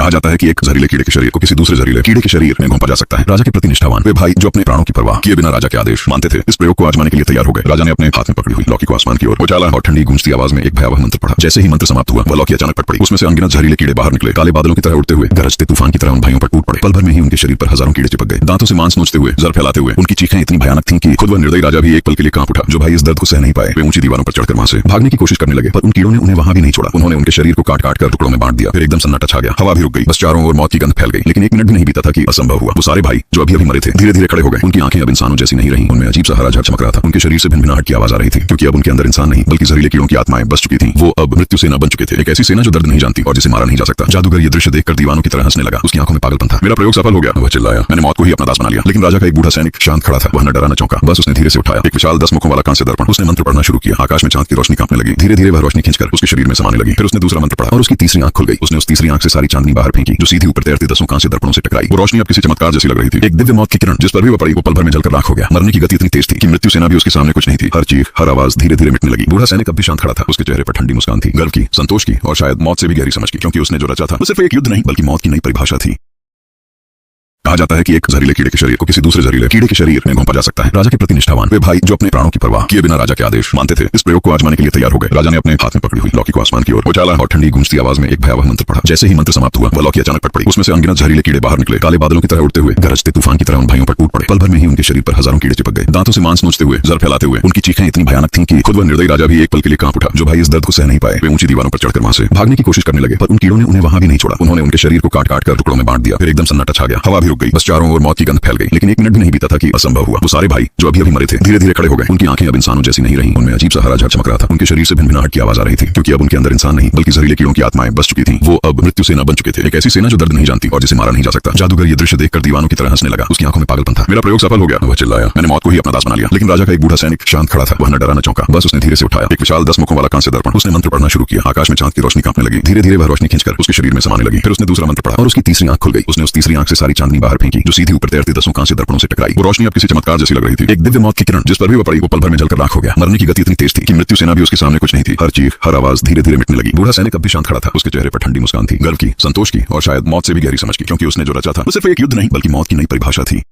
कहा जाता है कि एक जहरीले कीड़े के शरीर को किसी दूसरे जहरीले कीड़े के शरीर में घोंपा जा सकता है। राजा के प्रति निष्ठावान वे भाई जो अपने प्राणों की परवाह किए बिना राजा के आदेश मानते थे, इस प्रयोग को आजमाने के लिए तैयार हो गए। राजा ने अपने हाथ में पकड़ी हुई लौकी को आसमान की ओर उछाला और ठंडी गूंजती आवाज में एक भयावह मंत्र पढ़ा। जैसे ही मंत्र समाप्त हुआ, वह लौकी अचानक फट पड़ी। उसमें से अनगिनत जहरीले कीड़े बाहर निकले, काले बादलों की तरह उड़ते हुए गरजते तूफान की तरह उन भाइयों पर टूट पड़े। पल भर में ही उनके शरीर पर हजारों कीड़े चिपक गए, दांतों से मांस नोचते हुए, जर फैलाते हुए। उनकी चीखें इतनी भयानक थीं कि खुद वह निर्दयी राजा भी एक पल के लिए कांप उठा। जो भाई इस दर्द को सह नहीं पाए, वे ऊंची दीवारों पर चढ़कर वहां से भागने की कोशिश करने लगे, पर उन कीड़ों ने उन्हें वहां भी नहीं छोड़ा। उन्होंने उनके शरीर को काट काट कर टुकड़ों में बांट दिया। फिर एकदम सन्नाटा छा गया, हवा भी रुक गई, बस चारों ओर मौत की गंध फैल गई। लेकिन एक मिनट भी नहीं बीता था कि असंभव हुआ। वो सारे भाई जो अभी अभी मरे थे, धीरे धीरे खड़े हो गए। उनकी आंखें अब इंसानों जैसी नहीं रहीं, उनमें अजीब सा हरा झग चमक रहा था। उनके शरीर से भिनभिनाहट की आवाज आ रही थी, क्योंकि अब उनके अंदर इंसान नहीं बल्कि जहरीले कीड़ों की आत्माएं बस चुकी थीं। वो अब मृत्यु सेना बन चुके थे, एक ऐसी सेना जो दर्द नहीं जानती और जिसे मारा नहीं जा सकता। जादूगर ये दृश्य देखकर दीवानों की तरह हंसने लगा। उसकी आंखों में पागलपन था। मेरा प्रयोग सफल हो गया, वह चिल्लाया। मैंने मौत को ही अपना दास बना लिया। लेकिन राजा का एक बूढ़ा सैनिक शांत खड़ा था। वह न डरा न चौंका। बस उसने धीरे से उठाया एक विशाल 10 मुखों वाला कांस्य दर्पण। उसने मंत्र पढ़ना शुरू किया। आकाश में चांद की रोशनी कांपने लगी। धीरे धीरे वह रोशनी खींचकर उसके शरीर में समाने लगी। फिर उसने दूसरा मंत्र पढ़ा और उसकी तीसरी आंख खुल गई। उसने उस तीसरी आंख से सारी चांदनी बाहर फेंकी, जो सीधी ऊपर तैरती 10 कांस्य दर्पणों से टकराई। वो रोशनी अब किसी चमत्कार जैसी लग रही थी। एक दिव्य मौत की किरण जिस पर भी वो पड़ी, वो पल भर में जलकर राख हो गया। मरने की गति इतनी तेज थी कि मृत्यु सेना भी उसके सामने कुछ नहीं थी। हर चीख, हर आवाज धीरे धीरे मिटने लगी। बूढ़ा सैनिक अब भी शांत खड़ा था। उसके चेहरे पर ठंडी मुस्कान थी, गर्व की, संतोष की और शायद मौत से भी गहरी समझ की, क्योंकि उसने जो रचा था वो सिर्फ एक युद्ध नहीं बल्कि मौत की नई परिभाषा थी। कहा जाता है कि एक जहरीले कीड़े के शरीर को किसी दूसरे जहरीले कीड़े के शरीर में घोंपा जा सकता है। राजा के प्रति निष्ठावान वे भाई जो अपने प्राणों की परवाह किए बिना राजा के आदेश मानते थे, इस प्रयोग को आजमाने के लिए तैयार हो गए। राजा ने अपने हाथ में पकड़ी हुई लौकी को आसमान की ओर उछाला और ठंडी गूंजती आवाज में एक भयावह मंत्र पढ़ा। जैसे ही मंत्र समाप्त हुआ, वह लौकी अचानक फट पड़ी। उसमें से अनगिनत जहरीले कीड़े बाहर निकले, काले बादलों की तरह उड़ते हुए गरजते तूफान की तरह उन भाइयों पर टूट पड़े। पल भर में ही उनके शरीर पर हजारों कीड़े चिपक गए, दांतों से मांस नोचते हुए, जर फैलाते हुए। उनकी चीखें इतनी भयानक थीं कि खुद वह निर्दयी राजा भी एक पल के लिए कांप उठा। जो भाई इस दर्द को सह नहीं पाए, वे ऊंची दीवारों पर चढ़कर वहां से भागने की कोशिश करने लगे, पर उन कीड़ों ने उन्हें वहां भी नहीं छोड़ा। उन्होंने उनके शरीर को काट काट कर टुकड़ों में बांट दिया। फिर एकदम सन्नाटा छा गया, हवा भी रुक गई, बस चारों ओर मौत की गंध फैल गई। लेकिन एक मिनट भी नहीं बीता था कि असंभव हुआ। वो सारे भाई जो अभी अभी मरे थे, धीरे धीरे खड़े हो गए। उनकी आंखें अब इंसानों जैसी नहीं रहीं, उनमें अजीब सा हरा झग चमक रहा था। उनके शरीर से भिनभिनाहट की आवाज आ रही थी, क्योंकि अब उनके अंदर इंसान नहीं बल्कि जहरीले कीड़ों की आत्माएं बस चुकी थीं। वो अब मृत्यु सेना बन चुके थे, एक ऐसी सेना जो दर्द नहीं जानती और जिसे मारा नहीं जा सकता। जादूगर ये दृश्य देखकर दीवानों की तरह हंसने लगा। उसकी आंखों में पागलपन था। मेरा प्रयोग सफल हो गया, वह चिल्लाया। मैंने मौत को ही अपना दास बना लिया। लेकिन राजा का एक बूढ़ा सैनिक शांत खड़ा था। वह न डरा न चौंका। बस उसने धीरे से उठाया एक विशाल 10 मुखों वाला कांस्य दर्पण। उसने मंत्र पढ़ना शुरू किया। आकाश में चांद की रोशनी कांपने लगी। धीरे धीरे वह रोशनी खींचकर उसके शरीर में समाने लगी। फिर उसने दूसरा मंत्र पढ़ा और उसकी तीसरी आंख खुल गई। उसने उस तीसरी आंख से सारी चांदनी बाहर फेंकी, जो सीधी ऊपर तैरती 10 कांस्य दर्पणों से टकराई। वो रोशनी अब किसी चमत्कार जैसी लग रही थी। एक दिव्य मौत की किरण जिस पर भी वो पड़ी, वो पल भर में जलकर राख हो गया। मरने की गति इतनी तेज थी कि मृत्यु सेना भी उसके सामने कुछ नहीं थी। हर चीख, हर आवाज धीरे धीरे मिटने लगी। बूढ़ा सैनिक अब भी शांत खड़ा था। उसके चेहरे पर ठंडी मुस्कान थी, गर्व की, संतोष की और शायद मौत से भी गहरी समझ की, क्योंकि उसने जो रचा था वो सिर्फ एक युद्ध नहीं बल्कि मौत की नई परिभाषा थी।